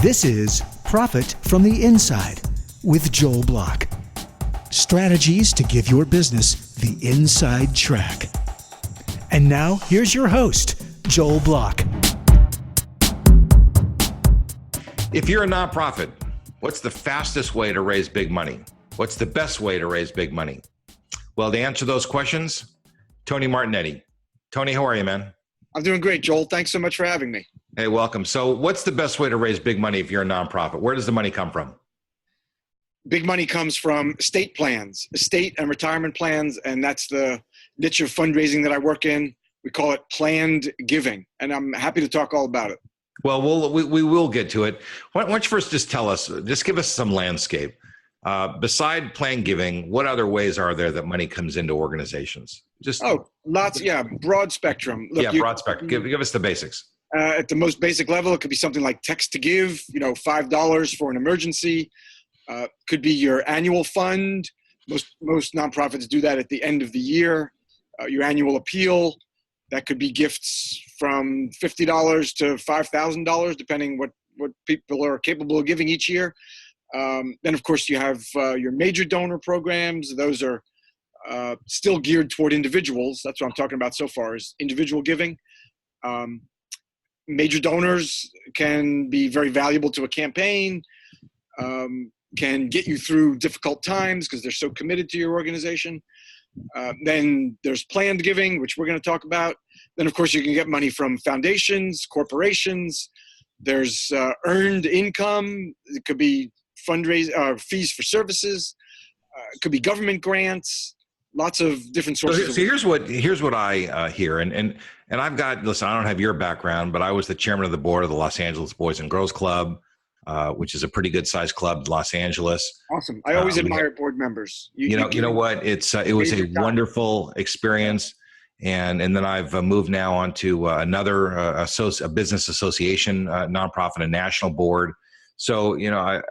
This is Profit from the Inside with Joel Block. Strategies to give your business the inside track. And now, here's your host, Joel Block. If you're a nonprofit, what's the fastest way to raise big money? What's the best way to raise big money? Well, to answer those questions, Tony Martignetti. Tony, how are you, man? I'm doing great, Joel. Thanks so much for having me. Hey, welcome. So what's the best way to raise big money if you're a nonprofit? Where does the money come from? Big money comes from estate plans, estate and retirement plans, and that's the niche of fundraising that I work in. We call it planned giving, and I'm happy to talk all about it. Well, we will get to it. Why don't you first just tell us, just give us some landscape. Beside planned giving, what other ways are there that money comes into organizations? Lots. Yeah, broad spectrum. Look, broad spectrum. Give us the basics. At the most basic level, it could be something like text to give, $5 for an emergency. Could be your annual fund. Most nonprofits do that at the end of the year. Your annual appeal. That could be gifts from $50 to $5,000, depending what people are capable of giving each year. Then, of course, you have your major donor programs. Those are still geared toward individuals. That's what I'm talking about so far is individual giving. Major donors can be very valuable to a campaign, can get you through difficult times because they're so committed to your organization. Then there's planned giving, which we're going to talk about. Then, of course, you can get money from foundations, corporations. There's earned income. It could be fees for services. It could be government grants. Lots of different sources. So here's what I hear, and I've got, listen, I don't have your background, but I was the chairman of the board of the Los Angeles Boys and Girls Club, which is a pretty good sized club in Los Angeles. Awesome. I always admire board members. You know what? It was a wonderful experience. And then I've moved now onto another a business association, nonprofit, a national board. So,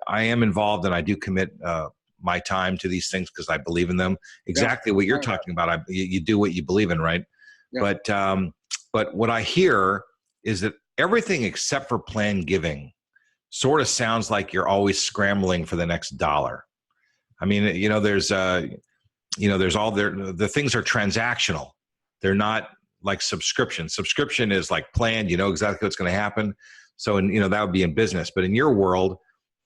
I am involved and I do commit my time to these things because I believe in them. Exactly what you're talking about. You do what you believe in, right? Yeah. But what I hear is that everything except for planned giving sort of sounds like you're always scrambling for the next dollar. I mean, there's all there. The things are transactional. They're not like subscription. Subscription is like planned. You know exactly what's going to happen. So, that would be in business. But in your world,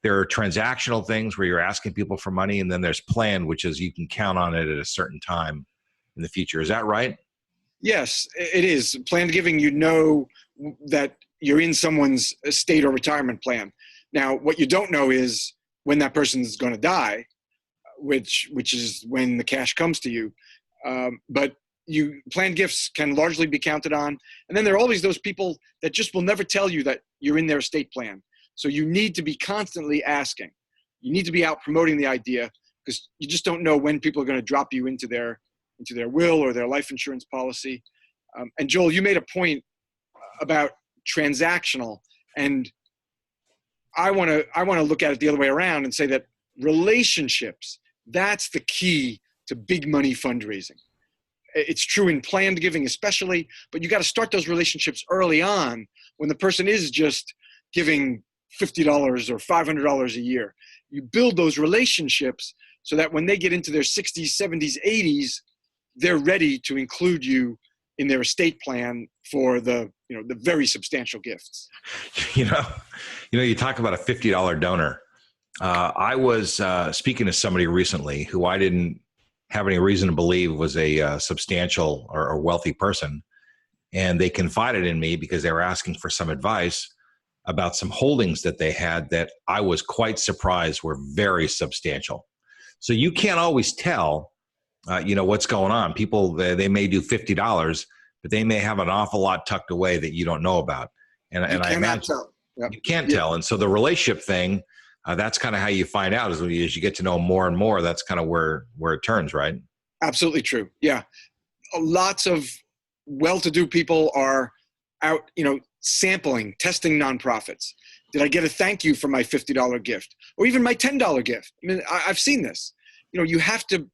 there are transactional things where you're asking people for money, and then there's planned, which is you can count on it at a certain time in the future. Is that right? Yes, it is. Planned giving, that you're in someone's estate or retirement plan. Now, what you don't know is when that person's going to die, which is when the cash comes to you. But planned gifts can largely be counted on. And then there are always those people that just will never tell you that you're in their estate plan. So you need to be constantly asking. You need to be out promoting the idea because you just don't know when people are going to drop you into their will or their life insurance policy. And Joel, you made a point about transactional, and I want to look at it the other way around and say that relationships, that's the key to big money fundraising. It's true in planned giving especially, but you got to start those relationships early on when the person is just giving $50 or $500 a year. You build those relationships so that when they get into their 60s, 70s, 80s, they're ready to include you in their estate plan for the very substantial gifts. You talk about a $50 donor. I was speaking to somebody recently who I didn't have any reason to believe was a substantial or wealthy person. And they confided in me because they were asking for some advice about some holdings that they had that I was quite surprised were very substantial. So you can't always tell, what's going on. People, they may do $50, but they may have an awful lot tucked away that you don't know about. And I imagine you can't tell. And so the relationship thing, that's kind of how you find out as you get to know more and more. That's kind of where it turns, right? Absolutely true. Yeah. Lots of well-to-do people are out, sampling, testing nonprofits. Did I get a thank you for my $50 gift or even my $10 gift? I mean, I've seen this. You have to,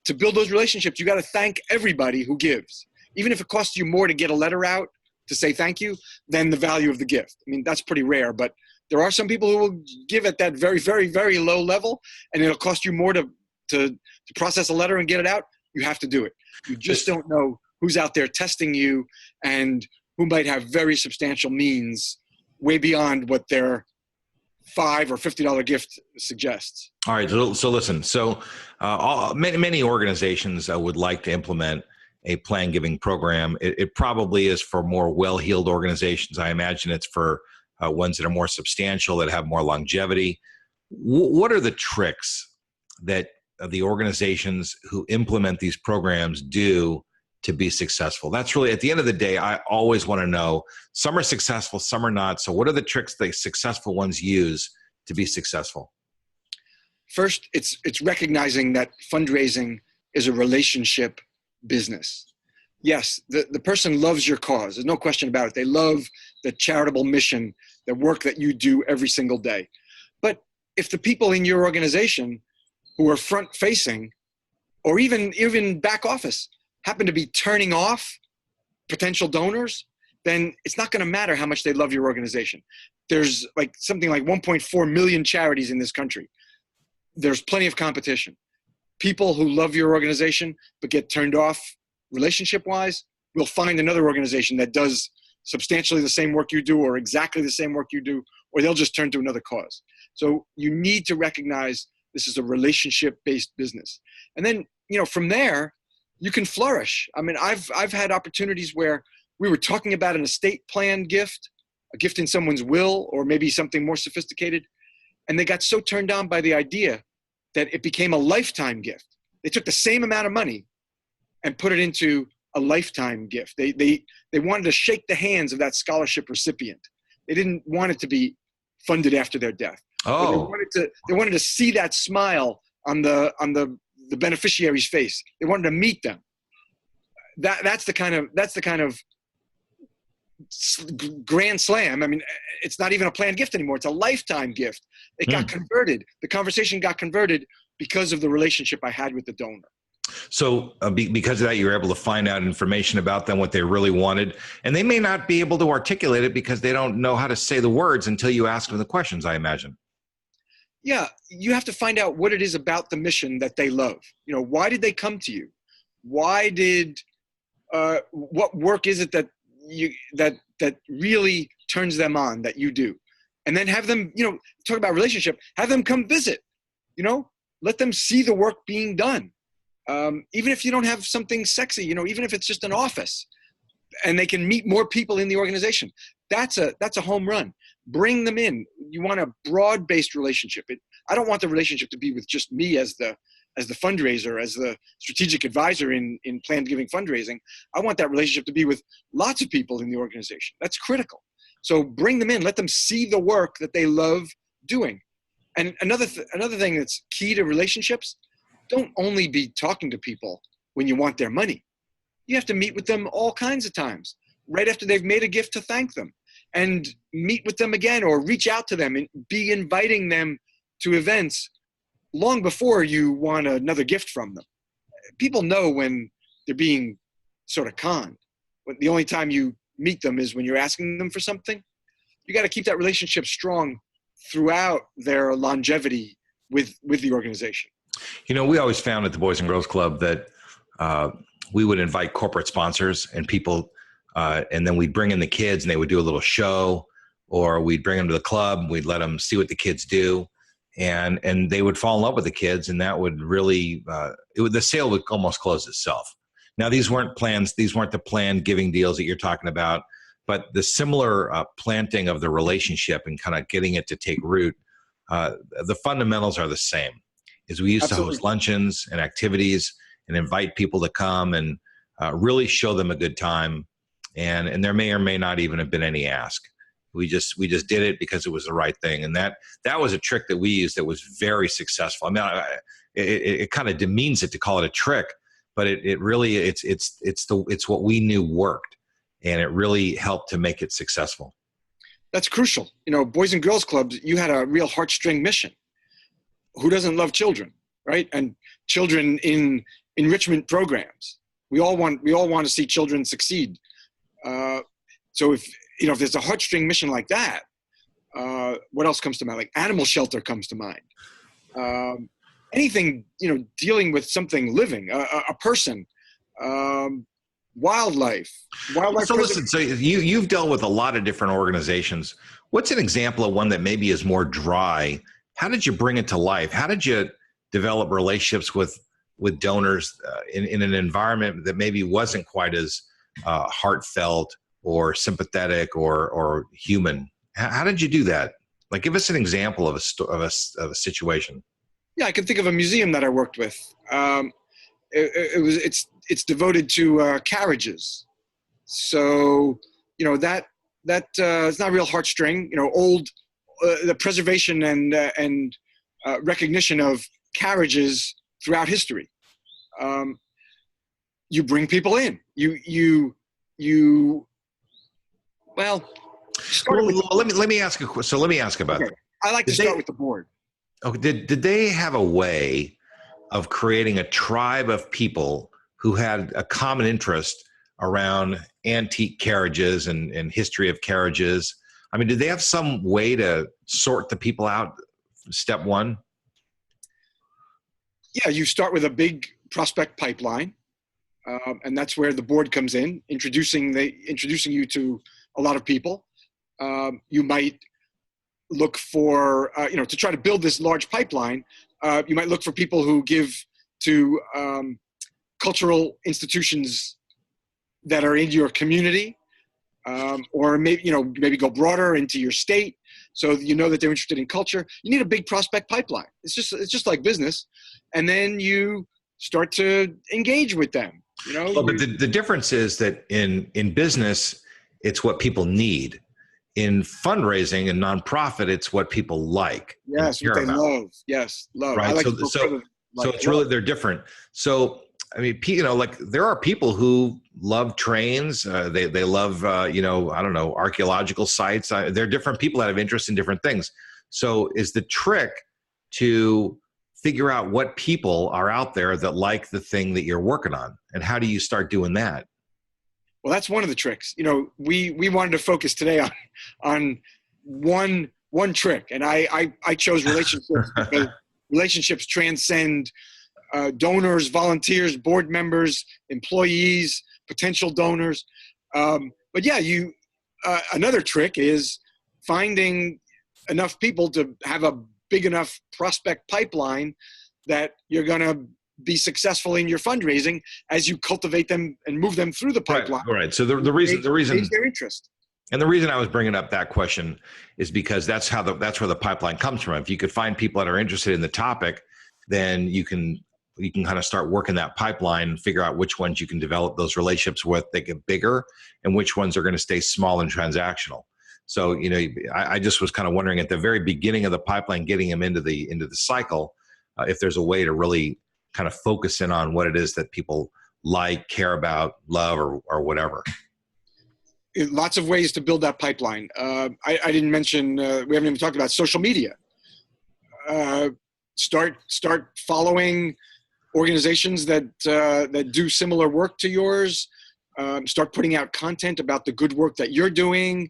to build those relationships, you got to thank everybody who gives. Even if it costs you more to get a letter out to say thank you than the value of the gift. I mean, that's pretty rare, but There are some people who will give at that very, very, very low level, and it'll cost you more to process a letter and get it out. You have to do it. You just don't know who's out there testing you and who might have very substantial means way beyond what their $5 or $50 gift suggests. All right. So listen, many organizations would like to implement a planned giving program. It probably is for more well-heeled organizations. I imagine it's for ones that are more substantial, that have more longevity. What are the tricks that the organizations who implement these programs do to be successful? That's really, at the end of the day, I always want to know. Some are successful, some are not. So what are the tricks the successful ones use to be successful? First, it's recognizing that fundraising is a relationship business. Yes, the person loves your cause. There's no question about it. They love the charitable mission, the work that you do every single day. But if the people in your organization who are front facing or even back office happen to be turning off potential donors, then it's not going to matter how much they love your organization. There's something like 1.4 million charities in this country. There's plenty of competition. People who love your organization but get turned off relationship-wise will find another organization that does substantially the same work you do or exactly the same work you do, or they'll just turn to another cause. So you need to recognize this is a relationship-based business. And then, from there, you can flourish. I mean, I've had opportunities where we were talking about an estate plan gift, a gift in someone's will, or maybe something more sophisticated, and they got so turned on by the idea that it became a lifetime gift. They took the same amount of money and put it into a lifetime gift. They wanted to shake the hands of that scholarship recipient. They didn't want it to be funded after their death. Oh, they wanted to see that smile on the beneficiary's face. They wanted to meet them. That's the kind of grand slam. I mean, it's not even a planned gift anymore. It's a lifetime gift. It got converted. The conversation got converted because of the relationship I had with the donor. So because of that, you're able to find out information about them, what they really wanted. And they may not be able to articulate it because they don't know how to say the words until you ask them the questions, I imagine. Yeah, you have to find out what it is about the mission that they love. Why did they come to you? Why did, what work is it that really turns them on that you do? And then have them, talk about relationship, have them come visit, let them see the work being done. Even if you don't have something sexy, even if it's just an office and they can meet more people in the organization, that's a home run. Bring them in. You want a broad-based relationship. I don't want the relationship to be with just me as the fundraiser, as the strategic advisor in planned giving fundraising. I want that relationship to be with lots of people in the organization. That's critical. So bring them in. Let them see the work that they love doing. And another thing that's key to relationships, don't only be talking to people when you want their money. You have to meet with them all kinds of times, right after they've made a gift to thank them, and meet with them again or reach out to them and be inviting them to events long before you want another gift from them. People know when they're being sort of conned. The only time you meet them is when you're asking them for something. You got to keep that relationship strong throughout their longevity with the organization. We always found at the Boys and Girls Club that we would invite corporate sponsors and people, and then we'd bring in the kids and they would do a little show, or we'd bring them to the club. We'd let them see what the kids do, and they would fall in love with the kids, and that would really the sale would almost close itself. Now, these weren't the planned giving deals that you're talking about, but the similar planting of the relationship and kind of getting it to take root. The fundamentals are the same. We used to host luncheons and activities and invite people to come and really show them a good time. And there may or may not even have been any ask. We just did it because it was the right thing. And that was a trick that we used that was very successful. I mean, it kind of demeans it to call it a trick, but it really, it's what we knew worked, and it really helped to make it successful. That's crucial. Boys and Girls Clubs, you had a real heartstring mission. Who doesn't love children, right? And children in enrichment programs. We all want to see children succeed. So if there's a heartstring mission like that, What else comes to mind? Like animal shelter comes to mind. Anything, dealing with something living, a person, wildlife. So listen, so you've dealt with a lot of different organizations. What's an example of one that maybe is more dry? How did you bring it to life? How did you develop relationships with donors in an environment that maybe wasn't quite as heartfelt or sympathetic or human? How did you do that? Like, give us an example of a situation. Yeah, I can think of a museum that I worked with. It's devoted to carriages, so that it's not a real heartstring. Old the preservation and recognition of carriages throughout history. You bring people in. Well, let me ask a. So let me ask about that. I like to start with the board. Okay, did they have a way of creating a tribe of people who had a common interest around antique carriages and history of carriages? I mean, did they have some way to sort the people out? Step one. Yeah, you start with a big prospect pipeline, and that's where the board comes in, introducing you to a lot of people. You might look for, to try to build this large pipeline. You might look for people who give to cultural institutions that are in your community, or maybe go broader into your state, so that they're interested in culture. You need a big prospect pipeline. It's just like business, and then you start to engage with them. Well, but the difference is that in business, it's what people need. In fundraising and nonprofit, it's what people like. Yes, what they love. Yes, love. Right. Like so it's really, they're different. So, I mean, like there are people who love trains. They love, I don't know, archaeological sites. There are different people that have interest in different things. So is the trick to figure out what people are out there that like the thing that you're working on, and how do you start doing that? Well, that's one of the tricks. We wanted to focus today on one trick, and I chose relationships because relationships transcend donors, volunteers, board members, employees, potential donors. But yeah, another trick is finding enough people to have a big enough prospect pipeline that you're going to be successful in your fundraising as you cultivate them and move them through the pipeline. Right. So the reason their interest. And the reason I was bringing up that question is because that's where the pipeline comes from. If you could find people that are interested in the topic, then you can kind of start working that pipeline and figure out which ones you can develop those relationships with that get bigger and which ones are going to stay small and transactional. So, I just was kind of wondering at the very beginning of the pipeline, getting them into the cycle, if there's a way to really kind of focus in on what it is that people like, care about, love, or whatever. Lots of ways to build that pipeline. I didn't mention, we haven't even talked about social media. Start following organizations that do similar work to yours. Start putting out content about the good work that you're doing.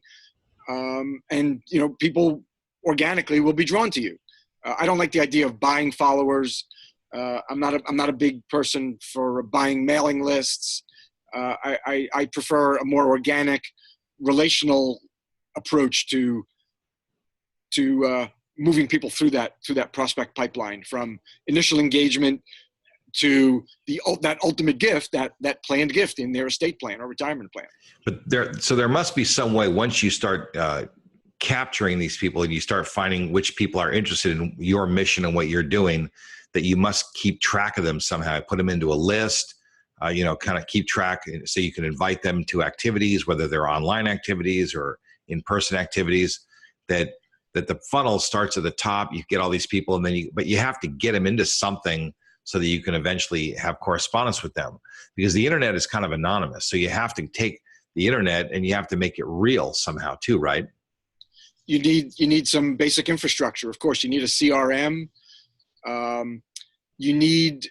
And people organically will be drawn to you. I don't like the idea of buying followers. I'm not a big person for buying mailing lists. I prefer a more organic, relational approach to moving people through that prospect pipeline, from initial engagement to that ultimate gift, that planned gift in their estate plan or retirement plan. But there must be some way, once you start capturing these people and you start finding which people are interested in your mission and what you're doing, that you must keep track of them somehow. Put them into a list, kind of keep track so you can invite them to activities, whether they're online activities or in-person activities, that the funnel starts at the top. You get all these people, and but you have to get them into something so that you can eventually have correspondence with them, because the internet is kind of anonymous. So you have to take the internet and you have to make it real somehow too, right? You need some basic infrastructure. Of course, you need a CRM. You need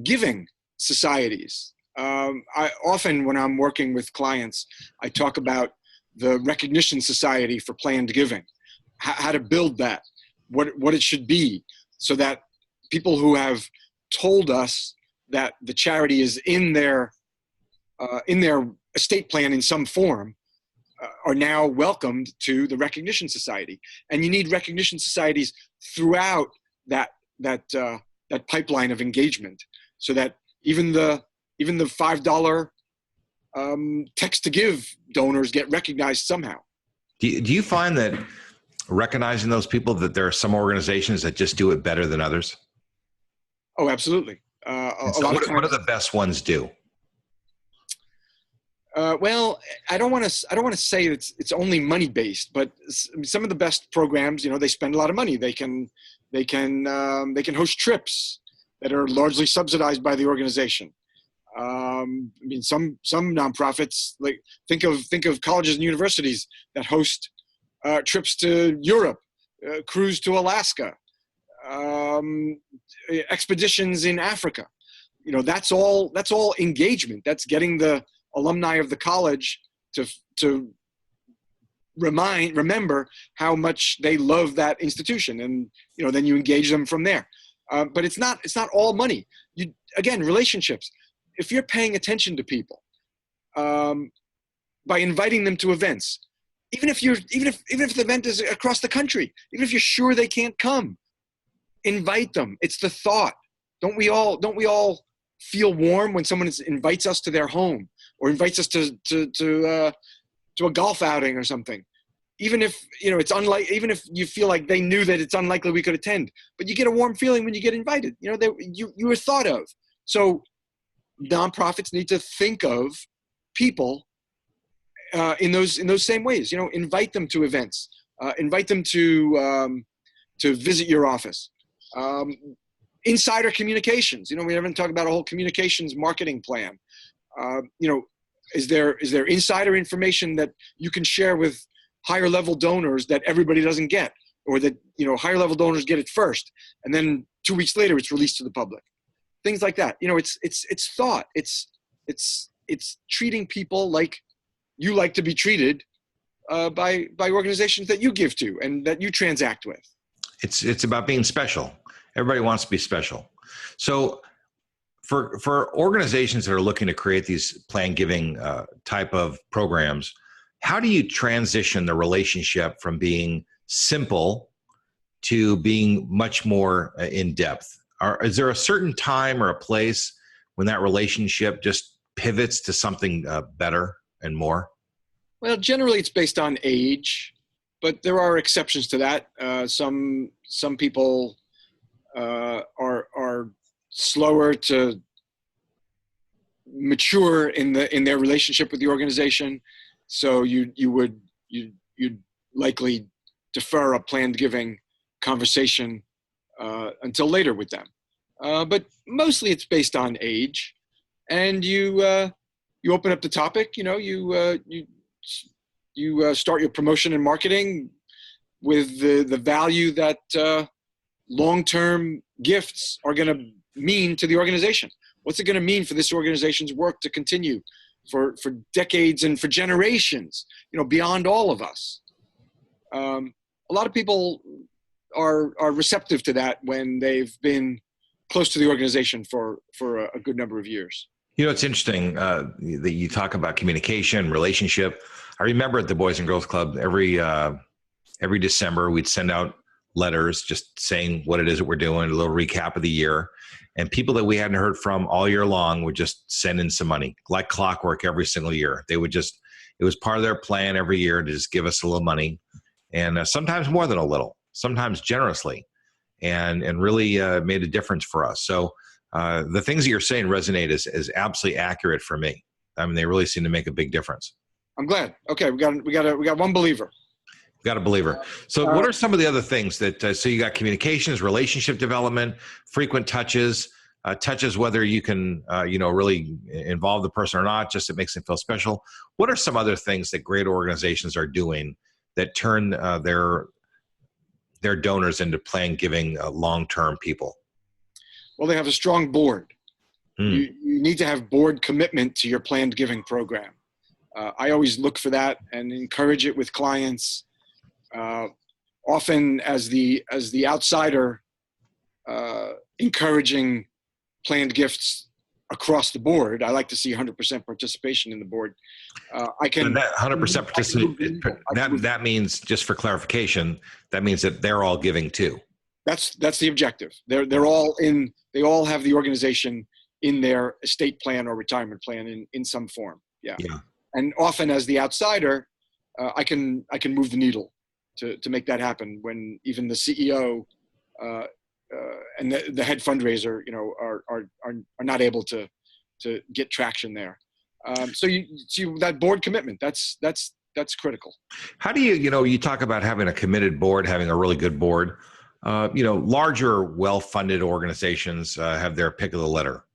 giving societies. I often, when I'm working with clients, I talk about the Recognition Society for Planned Giving. how to build that, what it should be, so that people who have told us that the charity is in their estate plan in some form are now welcomed to the recognition society. And you need recognition societies throughout that pipeline of engagement, so that even the $5 text to give donors get recognized somehow. Do you find that recognizing those people, that there are some organizations that just do it better than others? Oh, absolutely. What do the best ones do? Well, I don't want to say it's only money based, but some of the best programs, they spend a lot of money. They can host trips that are largely subsidized by the organization. Some nonprofits, like think of colleges and universities that host trips to Europe, cruise to Alaska, expeditions in Africa. That's all engagement. That's getting the alumni of the college to remember how much they love that institution, and then you engage them from there. But it's not all money. Relationships. If you're paying attention to people by inviting them to events, even if the event is across the country, even if you're sure they can't come, invite them. It's the thought. Don't we all feel warm when someone invites us to their home, or invites us to a golf outing or something? Even if even if you feel like they knew that it's unlikely we could attend, but you get a warm feeling when you get invited. You were thought of. So nonprofits need to think of people in those same ways. Invite them to events, invite them to visit your office. Insider communications. We haven't talked about a whole communications marketing plan. Is there insider information that you can share with higher level donors that everybody doesn't get, or that higher level donors get it first, and then 2 weeks later it's released to the public? Things like that. It's thought. It's treating people like you like to be treated by organizations that you give to and that you transact with. It's about being special. Everybody wants to be special. So for organizations that are looking to create these planned giving type of programs, how do you transition the relationship from being simple to being much more in depth? Is there a certain time or a place when that relationship just pivots to something better and more? Well, generally it's based on age, but there are exceptions to that. Some people are slower to mature in their relationship with the organization, so you'd likely defer a planned giving conversation until later with them. But mostly it's based on age, and you open up the topic. You start your promotion and marketing with the value that long-term gifts are going to mean to the organization. What's it going to mean for this organization's work to continue for decades and for generations, beyond all of us? A lot of people are receptive to that when they've been close to the organization for a good number of years. It's interesting that you talk about communication, relationship. I remember at the Boys and Girls Club, every December, we'd send out letters just saying what it is that we're doing, a little recap of the year. And people that we hadn't heard from all year long would just send in some money, like clockwork every single year. They would it was part of their plan every year to just give us a little money, and sometimes more than a little, sometimes generously, and really made a difference for us. So the things that you're saying resonate is absolutely accurate for me. I mean, they really seem to make a big difference. I'm glad. Okay, we got one believer. Got a believer. So what are some of the other things that, so you got communications, relationship development, frequent touches whether you can, really involve the person or not, just it makes them feel special. What are some other things that great organizations are doing that turn their donors into planned giving long-term people? Well, they have a strong board. You need to have board commitment to your planned giving program. I always look for that and encourage it with clients. often as the outsider, encouraging planned gifts across the board. I like to see 100% participation in the board. I can. But that 100% participation. That means, just for clarification, that means that they're all giving too. That's the objective. They're all in. They all have the organization in their estate plan or retirement plan in some form. Yeah. And often, as the outsider, I can move the needle to make that happen. When even the CEO and the head fundraiser, are not able to get traction there. So that board commitment, that's critical. How do you talk about having a committed board, having a really good board? Larger, well-funded organizations have their pick of the litter.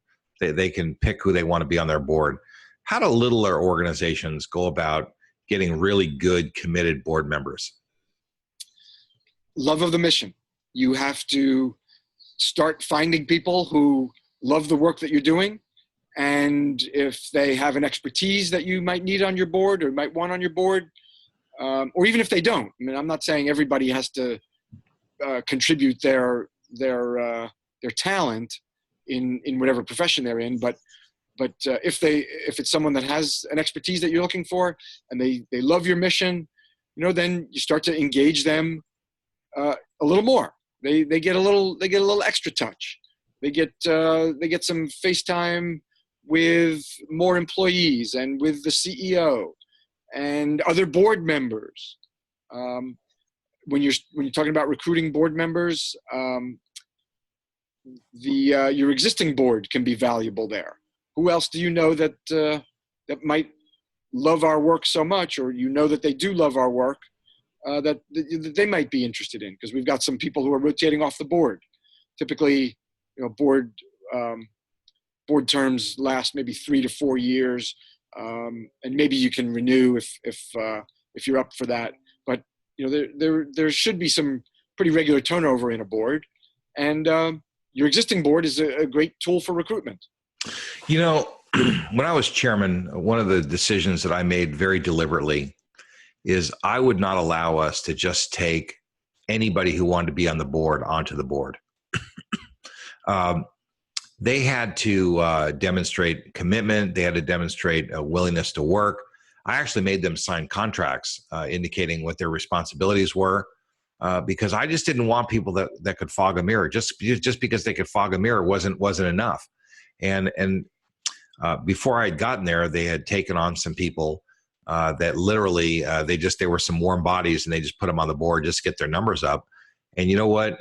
They can pick who they want to be on their board. How do littler organizations go about getting really good, committed board members? Love of the mission. You have to start finding people who love the work that you're doing. And if they have an expertise that you might need on your board or might want on your board, or even if they don't, I mean, I'm not saying everybody has to contribute their talent in whatever profession they're in, but if it's someone that has an expertise that you're looking for and they love your mission, then you start to engage them a little more. They get a little extra touch. They get some FaceTime with more employees and with the CEO and other board members. When you're talking about recruiting board members, your existing board can be valuable there. Who else do you know that might love our work so much, or that they do love our work, that they might be interested in? Because we've got some people who are rotating off the board. Typically, board terms last maybe 3 to 4 years, and maybe you can renew if you're up for that. But there should be some pretty regular turnover in a board, and your existing board is a great tool for recruitment. When I was chairman, one of the decisions that I made very deliberately is I would not allow us to just take anybody who wanted to be on the board onto the board. They had to demonstrate commitment. They had to demonstrate a willingness to work. I actually made them sign contracts indicating what their responsibilities were, because I just didn't want people that could fog a mirror. Just because they could fog a mirror wasn't enough. And before I had gotten there, they had taken on some people that literally they were some warm bodies, and they just put them on the board just to get their numbers up. And you know what?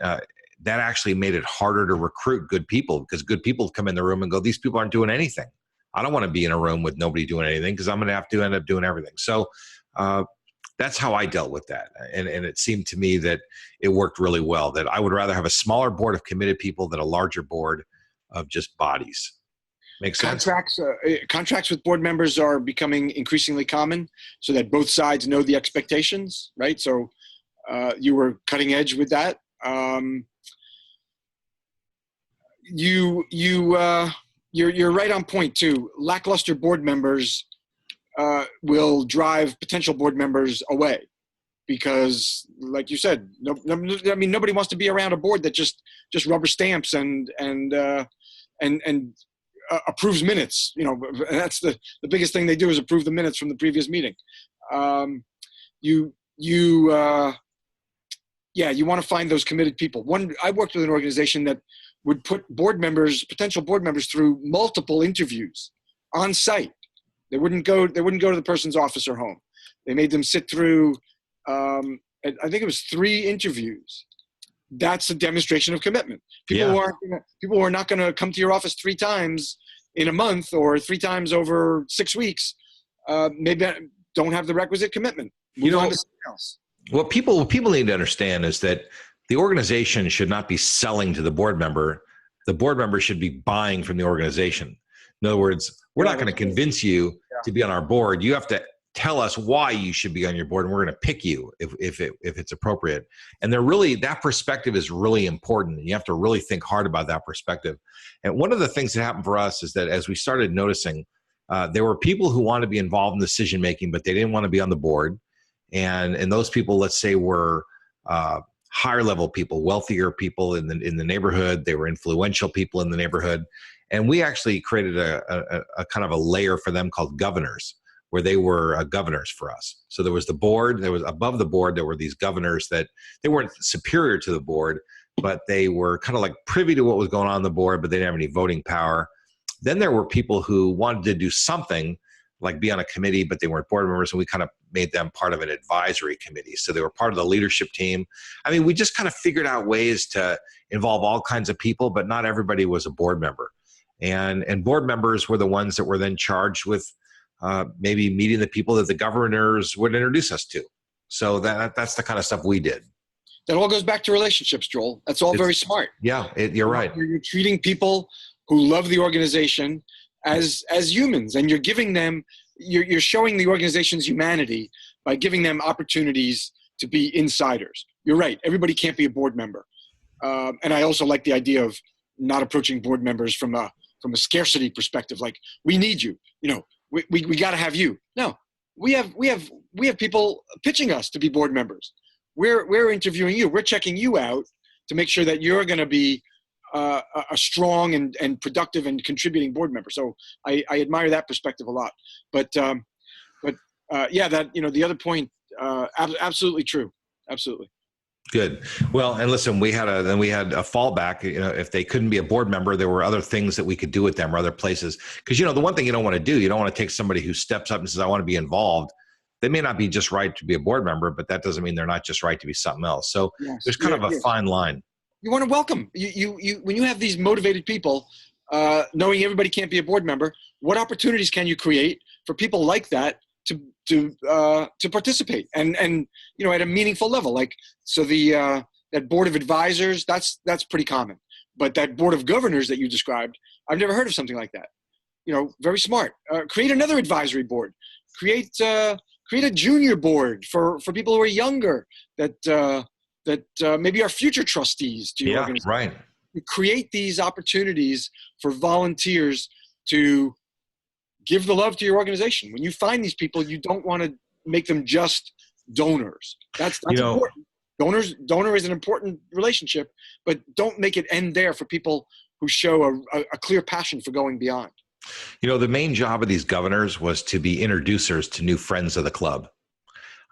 That actually made it harder to recruit good people, because good people come in the room and go, these people aren't doing anything. I don't want to be in a room with nobody doing anything, because I'm going to have to end up doing everything. So that's how I dealt with that. And it seemed to me that it worked really well, that I would rather have a smaller board of committed people than a larger board of just bodies. Makes sense? Contracts with board members are becoming increasingly common, so that both sides know the expectations, right? So you were cutting edge with that. You're right on point too. Lackluster board members will drive potential board members away, because, like you said, nobody wants to be around a board that just rubber stamps and approves minutes. That's the biggest thing they do, is approve the minutes from the previous meeting. You want to find those committed people. I worked with an organization that would put potential board members through multiple interviews on site. They wouldn't go to the person's office or home. They made them sit through, I think it was 3 interviews. That's a demonstration of commitment. People who are not going to come to your office 3 times in a month or 3 times over 6 weeks, maybe don't have the requisite commitment. Move on to something else. What people need to understand is that the organization should not be selling to the board member. The board member should be buying from the organization. In other words, we're not going to convince you to be on our board. You have to tell us why you should be on your board, and we're going to pick you if it's appropriate. And that perspective is really important. And you have to really think hard about that perspective. And one of the things that happened for us is that as we started noticing, there were people who wanted to be involved in decision making, but they didn't want to be on the board. And those people, let's say, were higher level people, wealthier people in the neighborhood. They were influential people in the neighborhood. And we actually created a kind of a layer for them called governors, where they were governors for us. So there was the board, there was above the board, there were these governors that they weren't superior to the board, but they were kind of like privy to what was going on the board, but they didn't have any voting power. Then there were people who wanted to do something like be on a committee, but they weren't board members, and we kind of made them part of an advisory committee. So they were part of the leadership team. I mean, we just kind of figured out ways to involve all kinds of people, but not everybody was a board member. And board members were the ones that were then charged with maybe meeting the people that the governors would introduce us to. So that's the kind of stuff we did. That all goes back to relationships, Joel. That's all very smart. Yeah, you're right. You're treating people who love the organization as humans, and you're giving them, you're showing the organization's humanity by giving them opportunities to be insiders. You're right. Everybody can't be a board member. And I also like the idea of not approaching board members from a scarcity perspective. Like, we need you, we got to have you. No, we have people pitching us to be board members. We're interviewing you. We're checking you out to make sure that you're going to be a strong and productive and contributing board member. So I admire that perspective a lot. But yeah, that, the other point, absolutely true. Absolutely. Good. Well, and listen, we had a fallback. If they couldn't be a board member, there were other things that we could do with them or other places. Because, the one thing you don't want to do, you don't want to take somebody who steps up and says, I want to be involved. They may not be just right to be a board member, but that doesn't mean they're not just right to be something else. So there's kind of a fine line. You want to welcome you when you have these motivated people, knowing everybody can't be a board member. What opportunities can you create for people like that to participate and at a meaningful level? Like, so that board of advisors, that's pretty common. But that board of governors that you described, I've never heard of something like that. Very smart. Create another advisory board. Create a junior board for people who are younger that maybe are future trustees to your organization. Right. You create these opportunities for volunteers to give the love to your organization. When you find these people, you don't want to make them just donors. That's important. Donor is an important relationship, but don't make it end there for people who show a clear passion for going beyond. The main job of these governors was to be introducers to new friends of the club.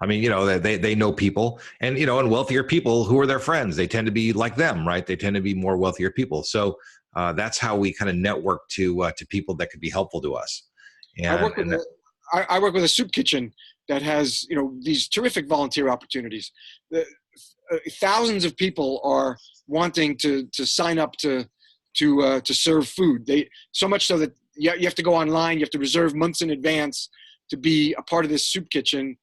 I mean, they know people, and wealthier people who are their friends, they tend to be like them, right? They tend to be more wealthier people. So that's how we kind of network to people that could be helpful to us. And I work with a soup kitchen that has, these terrific volunteer opportunities. Thousands of people are wanting to sign up to serve food. So much so that you have to go online, you have to reserve months in advance to be a part of this soup kitchen.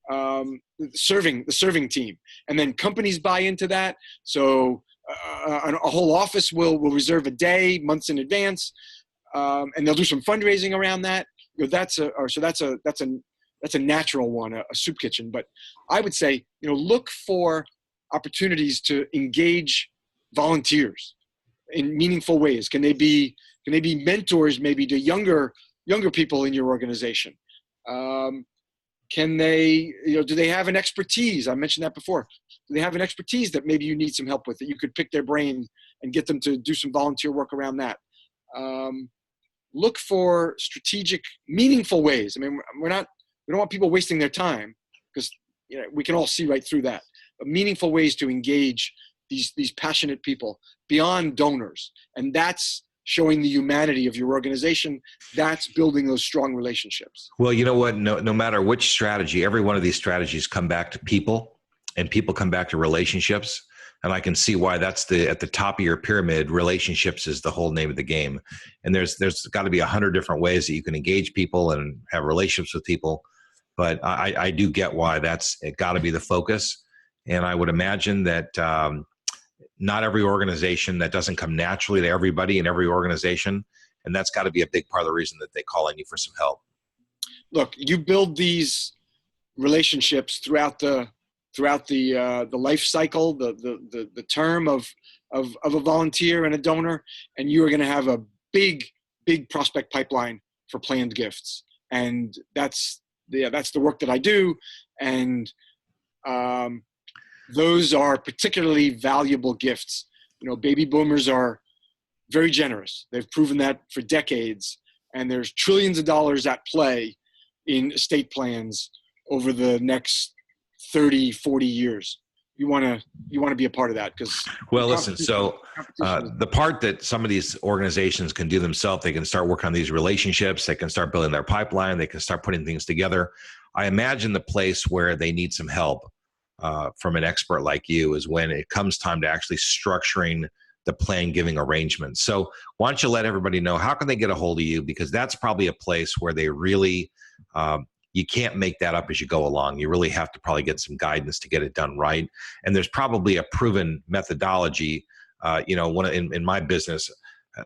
The serving team, and then companies buy into that. So a whole office will reserve a day months in advance, and they'll do some fundraising around that. That's a natural one, a soup kitchen. But I would say, look for opportunities to engage volunteers in meaningful ways. Can they be mentors maybe to younger people in your organization? Can they, do they have an expertise? I mentioned that before. Do they have an expertise that maybe you need some help with, that you could pick their brain and get them to do some volunteer work around that? Look for strategic, meaningful ways. I mean, we don't want people wasting their time, because we can all see right through that. But meaningful ways to engage these passionate people beyond donors, and that's showing the humanity of your organization. That's building those strong relationships. Well, you know what? No matter which strategy, every one of these strategies come back to people, and people come back to relationships. And I can see why that's at the top of your pyramid. Relationships is the whole name of the game. And there's got to be 100 different ways that you can engage people and have relationships with people. But I do get why it got to be the focus. And I would imagine that not every organization, that doesn't come naturally to everybody in every organization. And that's got to be a big part of the reason that they call on you for some help. Look, you build these relationships throughout the life cycle, the term of a volunteer and a donor, and you are going to have a big prospect pipeline for planned gifts. And that's the work that I do. And those are particularly valuable gifts. Baby boomers are very generous. They've proven that for decades, and there's trillions of dollars at play in estate plans over the next 30, 40 years. You want to be a part of that because. Well, listen. So the part that some of these organizations can do themselves, they can start working on these relationships. They can start building their pipeline. They can start putting things together. I imagine the place where they need some help from an expert like you is when it comes time to actually structuring the planned giving arrangement. So why don't you let everybody know, how can they get a hold of you? Because that's probably a place where they really, you can't make that up as you go along. You really have to probably get some guidance to get it done right. And there's probably a proven methodology. In my business,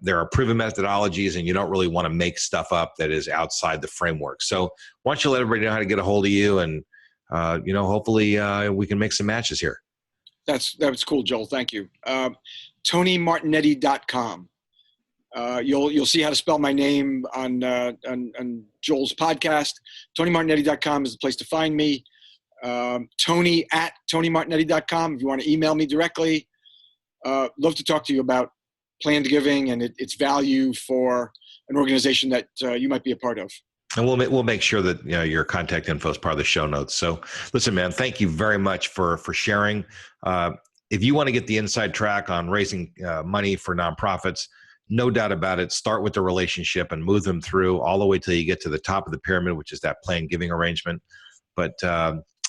there are proven methodologies, and you don't really want to make stuff up that is outside the framework. So why don't you let everybody know how to get a hold of you, and hopefully we can make some matches here. That's cool, Joel. Thank you. TonyMartignetti.com. You'll see how to spell my name on Joel's podcast. TonyMartignetti.com is the place to find me. Tony at TonyMartignetti.com if you want to email me directly. Love to talk to you about planned giving and its value for an organization that you might be a part of. And we'll make sure that your contact info is part of the show notes. So listen, man, thank you very much for sharing. If you want to get the inside track on raising money for nonprofits, no doubt about it, start with the relationship and move them through all the way till you get to the top of the pyramid, which is that planned giving arrangement. But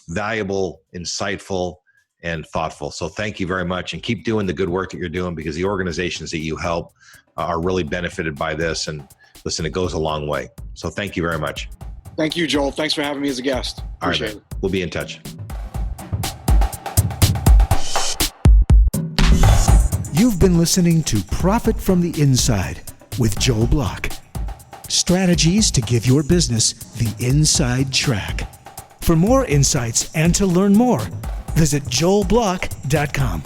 valuable, insightful, and thoughtful. So thank you very much, and keep doing the good work that you're doing, because the organizations that you help are really benefited by this. And listen, it goes a long way. So thank you very much. Thank you, Joel. Thanks for having me as a guest. Appreciate it. We'll be in touch. You've been listening to Profit from the Inside with Joel Block. Strategies to give your business the inside track. For more insights and to learn more, visit joelblock.com.